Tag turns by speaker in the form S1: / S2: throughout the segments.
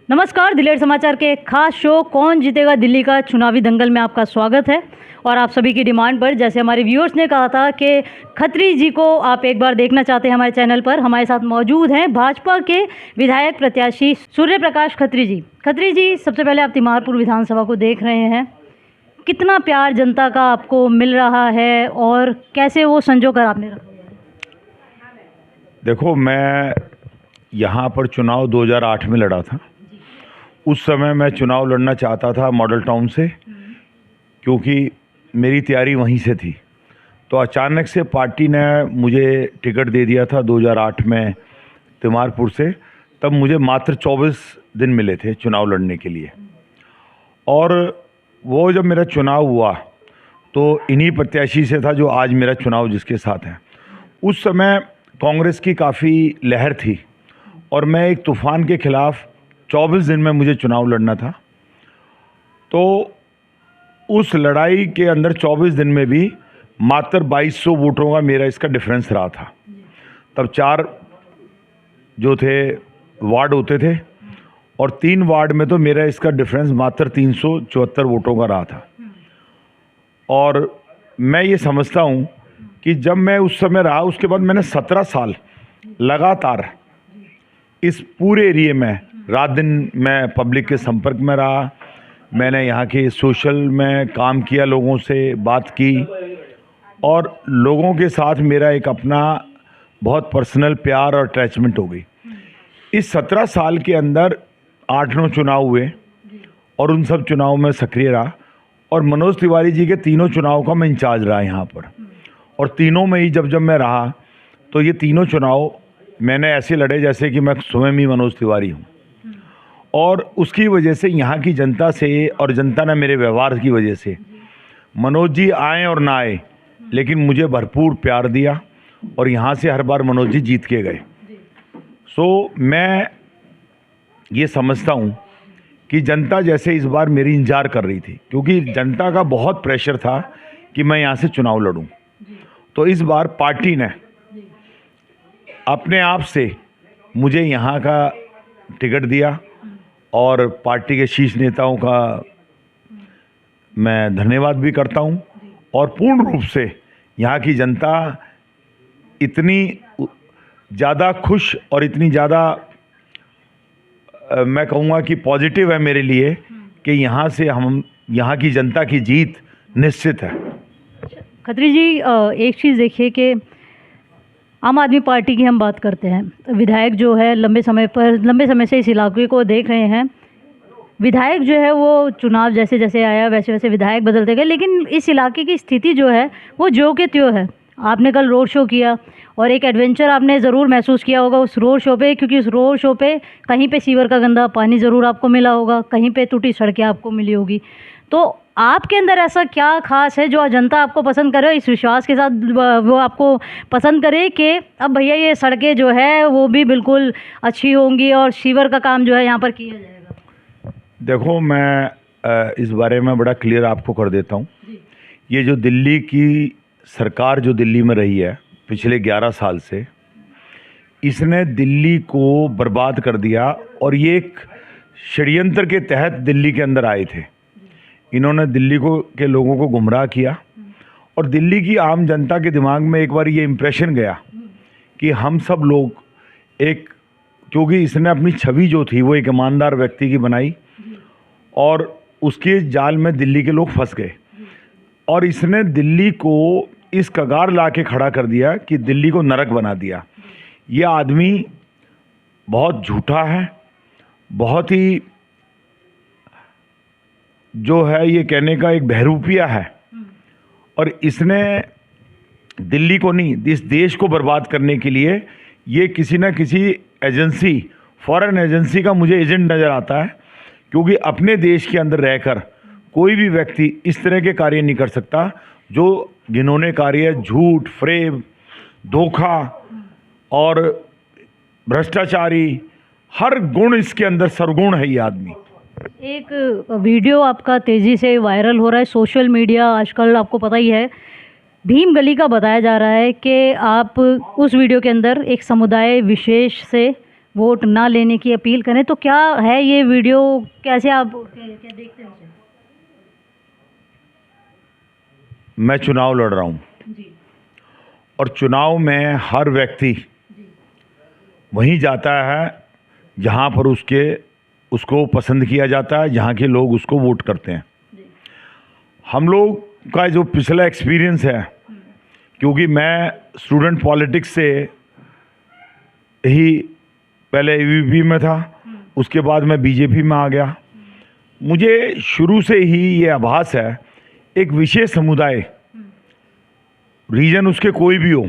S1: नमस्कार, दिलेर समाचार के एक खास शो कौन जीतेगा दिल्ली का चुनावी दंगल में आपका स्वागत है। और आप सभी की डिमांड पर, जैसे हमारे व्यूअर्स ने कहा था कि खत्री जी को आप एक बार देखना चाहते हैं हमारे चैनल पर, हमारे साथ मौजूद हैं भाजपा के विधायक प्रत्याशी सूर्य प्रकाश खत्री जी। खत्री जी, सबसे पहले आप तिमारपुर विधानसभा को देख रहे हैं, कितना प्यार जनता का आपको मिल रहा है और कैसे वो संजो कर आपने रखा?
S2: देखो, मैं यहाँ पर चुनाव 2008 में लड़ा था। उस समय मैं चुनाव लड़ना चाहता था मॉडल टाउन से, क्योंकि मेरी तैयारी वहीं से थी। तो अचानक से पार्टी ने मुझे टिकट दे दिया था 2008 में तिमारपुर से। तब मुझे मात्र 24 दिन मिले थे चुनाव लड़ने के लिए। और वो जब मेरा चुनाव हुआ तो इन्हीं प्रत्याशी से था जो आज मेरा चुनाव जिसके साथ है। उस समय कांग्रेस की काफ़ी लहर थी और मैं एक तूफ़ान के ख़िलाफ़ 24 दिन में मुझे चुनाव लड़ना था। तो उस लड़ाई के अंदर 24 दिन में भी मात्र 2200 वोटों का मेरा इसका डिफरेंस रहा था। तब 4 जो थे वार्ड होते थे और 3 वार्ड में तो मेरा इसका डिफरेंस मात्र 374 वोटों का रहा था। और मैं ये समझता हूँ कि जब मैं उस समय रहा, उसके बाद मैंने 17 साल लगातार इस पूरे एरिए में रात दिन मैं पब्लिक के संपर्क में रहा। मैंने यहाँ के सोशल में काम किया, लोगों से बात की और लोगों के साथ मेरा एक अपना बहुत पर्सनल प्यार और अटैचमेंट हो गई। इस 17 साल के अंदर 8-9 चुनाव हुए और उन सब चुनावों में सक्रिय रहा। और मनोज तिवारी जी के तीनों चुनाव का मैं इंचार्ज रहा यहाँ पर। और तीनों में ही जब मैं रहा तो ये तीनों चुनाव मैंने ऐसे लड़े जैसे कि मैं स्वयं ही मनोज तिवारी हूँ। और उसकी वजह से यहाँ की जनता से और जनता ने मेरे व्यवहार की वजह से, मनोज जी आए और ना आए, लेकिन मुझे भरपूर प्यार दिया और यहाँ से हर बार मनोज जी जीत के गए। मैं ये समझता हूँ कि जनता जैसे इस बार मेरी इंतजार कर रही थी, क्योंकि जनता का बहुत प्रेशर था कि मैं यहाँ से चुनाव लड़ूँ। तो इस बार पार्टी ने अपने आप से मुझे यहाँ का टिकट दिया और पार्टी के शीर्ष नेताओं का मैं धन्यवाद भी करता हूँ। और पूर्ण रूप से यहाँ की जनता इतनी ज़्यादा खुश और इतनी ज़्यादा मैं कहूँगा कि पॉजिटिव है मेरे लिए कि यहाँ से यहाँ की जनता की जीत निश्चित है।
S1: खत्री जी, एक चीज़ देखिए कि आम आदमी पार्टी की हम बात करते हैं, विधायक जो है लंबे समय से इस इलाके को देख रहे हैं। विधायक जो है वो चुनाव जैसे जैसे आया वैसे वैसे विधायक बदलते गए, लेकिन इस इलाके की स्थिति जो है वो ज्यों के त्यों है। आपने कल रोड शो किया और एक एडवेंचर आपने ज़रूर महसूस किया होगा उस रोड शो पे, क्योंकि उस रोड शो पे कहीं पे सीवर का गंदा पानी ज़रूर आपको मिला होगा, कहीं पे टूटी सड़कें आपको मिली होगी। तो आपके अंदर ऐसा क्या खास है जो जनता आपको पसंद करे, इस विश्वास के साथ वो आपको पसंद करे कि अब भैया ये सड़कें जो है वो भी बिल्कुल अच्छी होंगी और सीवर का काम जो है यहाँ पर किया जाएगा?
S2: देखो, मैं इस बारे में बड़ा क्लियर आपको कर देता हूँ। ये जो दिल्ली की सरकार जो दिल्ली में रही है पिछले 11 साल से, इसने दिल्ली को बर्बाद कर दिया। और ये एक षड्यंत्र के तहत दिल्ली के अंदर आए थे। इन्होंने दिल्ली के लोगों को गुमराह किया और दिल्ली की आम जनता के दिमाग में एक बार ये इम्प्रेशन गया कि हम सब लोग एक, क्योंकि इसने अपनी छवि जो थी वो एक ईमानदार व्यक्ति की बनाई और उसके जाल में दिल्ली के लोग फंस गए। और इसने दिल्ली को इस कगार ला के खड़ा कर दिया कि दिल्ली को नरक बना दिया। ये आदमी बहुत झूठा है, बहुत ही जो है ये कहने का एक बहरूपिया है। और इसने दिल्ली को नहीं, इस देश को बर्बाद करने के लिए ये किसी न किसी एजेंसी, फॉरेन एजेंसी का मुझे एजेंट नज़र आता है। क्योंकि अपने देश के अंदर रहकर कोई भी व्यक्ति इस तरह के कार्य नहीं कर सकता जो घिनौने कार्य, झूठ, फ्रेब, धोखा और भ्रष्टाचारी, हर गुण इसके अंदर सरगुण है ये आदमी।
S1: एक वीडियो आपका तेज़ी से वायरल हो रहा है सोशल मीडिया आजकल, आपको पता ही है, भीम गली का बताया जा रहा है कि आप उस वीडियो के अंदर एक समुदाय विशेष से वोट ना लेने की अपील करें, तो क्या है ये वीडियो, कैसे आप क्या देखते हैं उसे?
S2: मैं चुनाव लड़ रहा हूँ
S1: जी
S2: और चुनाव में हर व्यक्ति
S1: जी
S2: वहीं जाता है जहाँ पर उसको पसंद किया जाता है, जहाँ के लोग उसको वोट करते हैं।
S1: जी
S2: हम लोग का जो पिछला एक्सपीरियंस है, क्योंकि मैं स्टूडेंट पॉलिटिक्स से ही पहले एबीवीपी में था, उसके बाद मैं बीजेपी में आ गया। मुझे शुरू से ही ये आभास है, एक विशेष समुदाय, रीजन उसके कोई भी हो,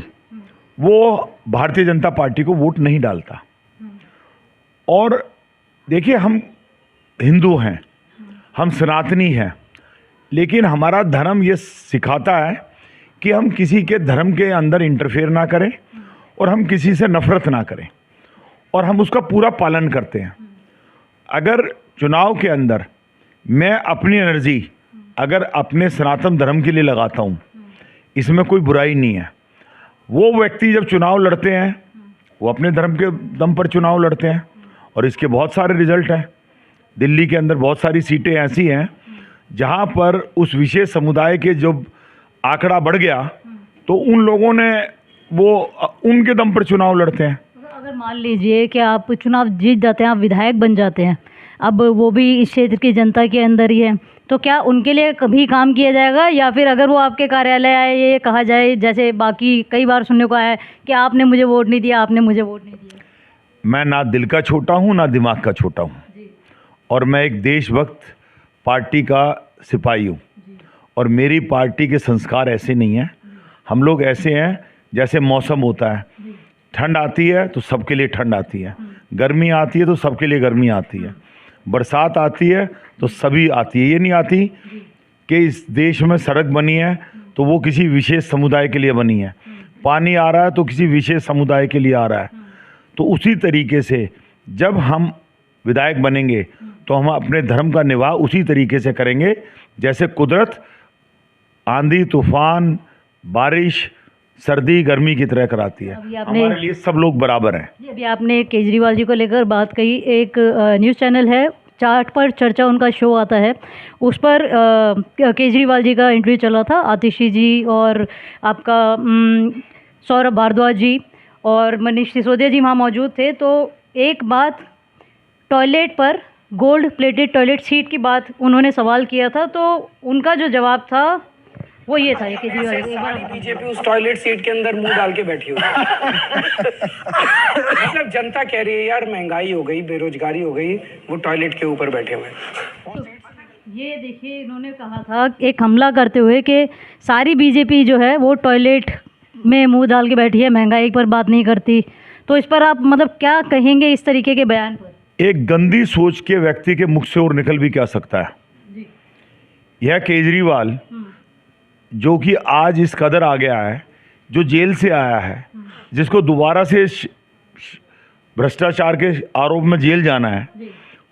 S2: वो भारतीय जनता पार्टी को वोट नहीं डालता। और देखिए, हम हिंदू हैं, हम सनातनी हैं, लेकिन हमारा धर्म ये सिखाता है कि हम किसी के धर्म के अंदर इंटरफेयर ना करें और हम किसी से नफरत ना करें, और हम उसका पूरा पालन करते हैं। अगर चुनाव के अंदर मैं अपनी एनर्जी अगर अपने सनातन धर्म के लिए लगाता हूँ, इसमें कोई बुराई नहीं है। वो व्यक्ति जब चुनाव लड़ते हैं, वो अपने धर्म के दम पर चुनाव लड़ते हैं, और इसके बहुत सारे रिजल्ट हैं। दिल्ली के अंदर बहुत सारी सीटें ऐसी हैं जहाँ पर उस विशेष समुदाय के जब आंकड़ा बढ़ गया, तो उन लोगों ने वो उनके दम पर चुनाव लड़ते हैं।
S1: अगर मान लीजिए कि आप चुनाव जीत जाते हैं, आप विधायक बन जाते हैं, अब वो भी इस क्षेत्र की जनता के अंदर ही है, तो क्या उनके लिए कभी काम किया जाएगा, या फिर अगर वो आपके कार्यालय आए, ये कहा जाए जैसे बाकी कई बार सुनने को आया है कि आपने मुझे वोट नहीं दिया, आपने मुझे वोट नहीं दिया?
S2: मैं ना दिल का छोटा हूँ ना दिमाग का छोटा हूँ, और मैं एक देशभक्त पार्टी का सिपाही हूँ, और मेरी पार्टी के संस्कार ऐसे नहीं हैं। हम लोग ऐसे हैं जैसे मौसम होता है, ठंड आती है तो सबके लिए ठंड आती है, गर्मी आती है तो सबके लिए गर्मी आती है, बरसात आती है तो सभी आती है। ये नहीं आती कि इस देश में सड़क बनी है तो वो किसी विशेष समुदाय के लिए बनी है, पानी आ रहा है तो किसी विशेष समुदाय के लिए आ रहा है। तो उसी तरीके से जब हम विधायक बनेंगे तो हम अपने धर्म का निवाह उसी तरीके से करेंगे जैसे कुदरत आंधी तूफान बारिश सर्दी गर्मी की तरह कराती है। हमारे लिए सब लोग बराबर हैं।
S1: जी, अभी आपने केजरीवाल जी को लेकर बात कही। एक न्यूज़ चैनल है चार्ट पर चर्चा, उनका शो आता है, उस पर केजरीवाल जी का इंटरव्यू चला था। आतिशी जी और आपका सौरभ भारद्वाज जी और मनीष सिसोदिया जी वहाँ मौजूद थे। तो एक बात, टॉयलेट पर गोल्ड प्लेटेड टॉयलेट सीट की बात उन्होंने सवाल किया था, तो उनका जो जवाब था वो ये था, केजरीवाल
S3: बीजेपी उस टॉयलेट सीट के अंदर मुंह डाल के बैठी हुई मतलब जनता कह रही है यार महंगाई हो गई, बेरोजगारी हो गई, वो टॉयलेट के ऊपर बैठे हुए।
S1: तो ये देखिए, इन्होंने कहा था एक हमला करते हुए कि सारी बीजेपी जो है वो टॉयलेट में मुंह डाल के बैठी है, महंगाई पर बात नहीं करती। तो इस पर आप मतलब क्या कहेंगे इस तरीके के बयान पर?
S2: एक गंदी सोच के व्यक्ति के मुख से और निकल भी क्या सकता है।
S1: जी।
S2: यह केजरीवाल जो कि आज इस कदर आ गया है, जो जेल से आया है, जिसको दोबारा से भ्रष्टाचार के आरोप में जेल जाना है,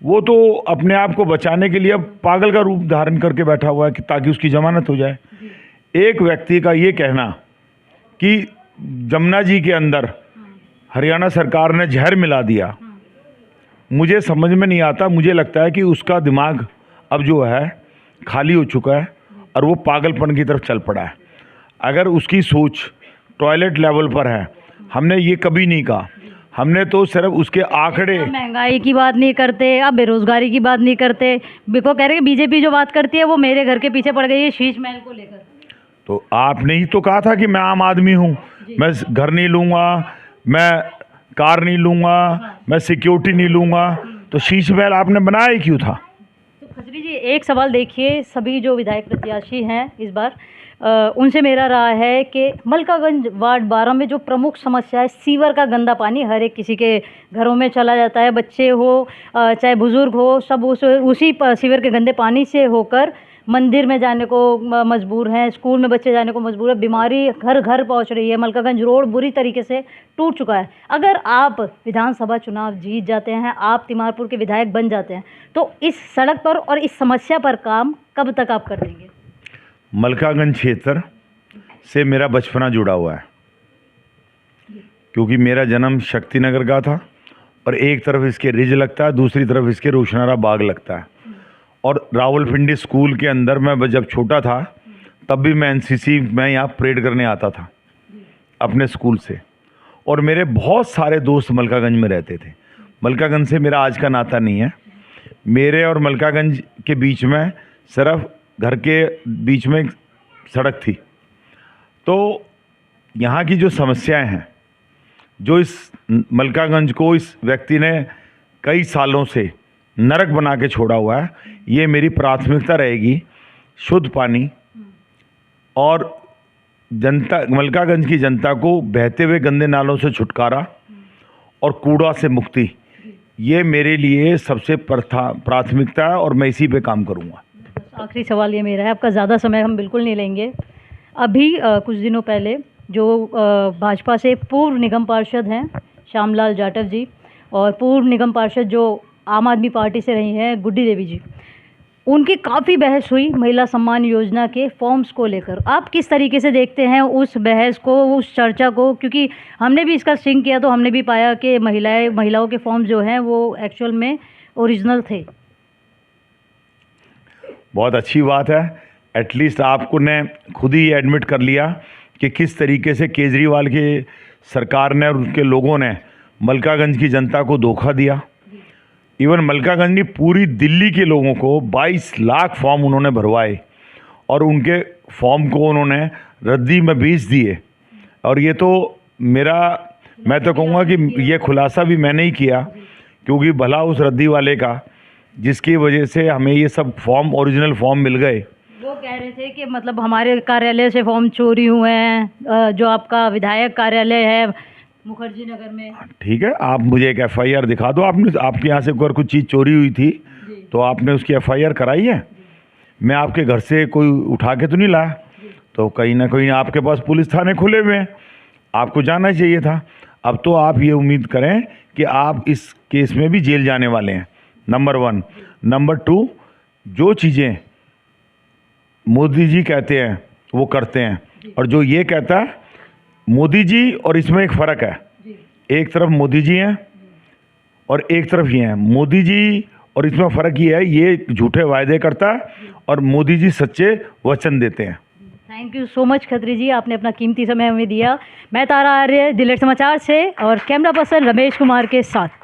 S2: वो तो अपने आप को बचाने के लिए अब पागल का रूप धारण करके बैठा हुआ है कि ताकि उसकी जमानत हो जाए। एक व्यक्ति का ये कहना कि जमुना जी के अंदर हरियाणा सरकार ने जहर मिला दिया, मुझे समझ में नहीं आता। मुझे लगता है कि उसका दिमाग अब जो है खाली हो चुका है और वो पागलपन की तरफ चल पड़ा है। अगर उसकी सोच टॉयलेट लेवल पर है, हमने ये कभी नहीं कहा, हमने तो सिर्फ उसके आंकड़े,
S1: महंगाई की बात नहीं करते, आप बेरोजगारी की बात नहीं करते, बिको कह रहे हैं बीजेपी जो बात करती है वो मेरे घर के पीछे पड़ गई है शीश महल को लेकर।
S2: तो आपने ही तो कहा था कि मैं आम आदमी हूँ, मैं घर नहीं लूँगा, मैं कार नहीं लूँगा, मैं सिक्योरिटी नहीं लूँगा, तो शीश महल आपने बनाया ही क्यों था?
S1: तो खत्री जी, एक सवाल देखिए, सभी जो विधायक प्रत्याशी हैं इस बार उनसे मेरा रहा है कि मलकागंज वार्ड 12 में जो प्रमुख समस्या है सीवर का गंदा पानी हर एक किसी के घरों में चला जाता है, बच्चे हो चाहे बुज़ुर्ग हो, सब उसी सीवर के गंदे पानी से होकर मंदिर में जाने को मजबूर हैं, स्कूल में बच्चे जाने को मजबूर है, बीमारी घर घर पहुंच रही है, मलकागंज रोड बुरी तरीके से टूट चुका है। अगर आप विधानसभा चुनाव जीत जाते हैं, आप तिमारपुर के विधायक बन जाते हैं, तो इस सड़क पर और इस समस्या पर काम कब तक आप कर देंगे?
S2: मलकागंज क्षेत्र से मेरा बचपना जुड़ा हुआ है, क्योंकि मेरा जन्म शक्तिनगर का था और एक तरफ इसके रिज लगता है, दूसरी तरफ इसके रोशनारा बाग लगता है। और रावलपिंडी स्कूल के अंदर मैं जब छोटा था तब भी मैं एनसीसी में यहाँ परेड करने आता था अपने स्कूल से। और मेरे बहुत सारे दोस्त मलकागंज में रहते थे। मलकागंज से मेरा आज का नाता नहीं है। मेरे और मलकागंज के बीच में सिर्फ घर के बीच में एक सड़क थी। तो यहाँ की जो समस्याएं हैं, जो इस मलकागंज को इस व्यक्ति ने कई सालों से नरक बना के छोड़ा हुआ है, ये मेरी प्राथमिकता रहेगी। शुद्ध पानी और जनता, मलकागंज की जनता को बहते हुए गंदे नालों से छुटकारा और कूड़ा से मुक्ति, ये मेरे लिए सबसे प्राथमिकता है और मैं इसी पे काम करूँगा।
S1: आखिरी सवाल ये मेरा है, आपका ज़्यादा समय हम बिल्कुल नहीं लेंगे। अभी कुछ दिनों पहले जो भाजपा से पूर्व निगम पार्षद हैं श्यामलाल जाटव जी, और पूर्व निगम पार्षद जो आम आदमी पार्टी से रही हैं गुड्डी देवी जी, उनकी काफ़ी बहस हुई महिला सम्मान योजना के फॉर्म्स को लेकर। आप किस तरीके से देखते हैं उस बहस को, उस चर्चा को? क्योंकि हमने भी इसका स्ट्रिंग किया तो हमने भी पाया कि महिलाओं के फॉर्म जो हैं वो एक्चुअल में ओरिजिनल थे।
S2: बहुत अच्छी बात है, एटलीस्ट आपको ने खुद ही एडमिट कर लिया कि किस तरीके से केजरीवाल की सरकार ने और उनके लोगों ने मलकागंज की जनता को धोखा दिया। इवन मलकागंज ने पूरी दिल्ली के लोगों को 22 लाख फॉर्म उन्होंने भरवाए और उनके फॉर्म को उन्होंने रद्दी में बेच दिए। और ये तो मैं तो कहूँगा कि ये खुलासा भी मैंने ही किया, क्योंकि भला उस रद्दी वाले का जिसकी वजह से हमें ये सब फॉर्म, ओरिजिनल फॉर्म मिल गए।
S1: वो कह रहे थे कि मतलब हमारे कार्यालय से फॉर्म चोरी हुए हैं, जो आपका विधायक कार्यालय है मुखर्जी नगर में। ठीक
S2: है, आप मुझे एक एफआईआर दिखा दो। आपके यहाँ से अगर कुछ चीज़ चोरी हुई थी तो आपने उसकी एफआईआर कराई है? मैं आपके घर से कोई उठा के तो नहीं लाया, तो कहीं ना कहीं आपके पास पुलिस थाने खुले हुए हैं, आपको जाना चाहिए था। अब तो आप ये उम्मीद करें कि आप इस केस में भी जेल जाने वाले हैं, नंबर 1। नंबर 2, जो चीज़ें मोदी जी कहते हैं वो करते हैं, और जो ये कहता है मोदी जी, और इसमें एक फ़र्क है, एक तरफ मोदी जी हैं और एक तरफ ये हैं। मोदी जी और इसमें फ़र्क ये है, ये झूठे वायदे करता है और मोदी जी सच्चे वचन देते हैं।
S1: Thank you so much Khatri ji, आपने अपना कीमती समय हमें दिया। मैं तारा आर्य, दिल्ली समाचार से, और कैमरा पर्सन रमेश कुमार के साथ।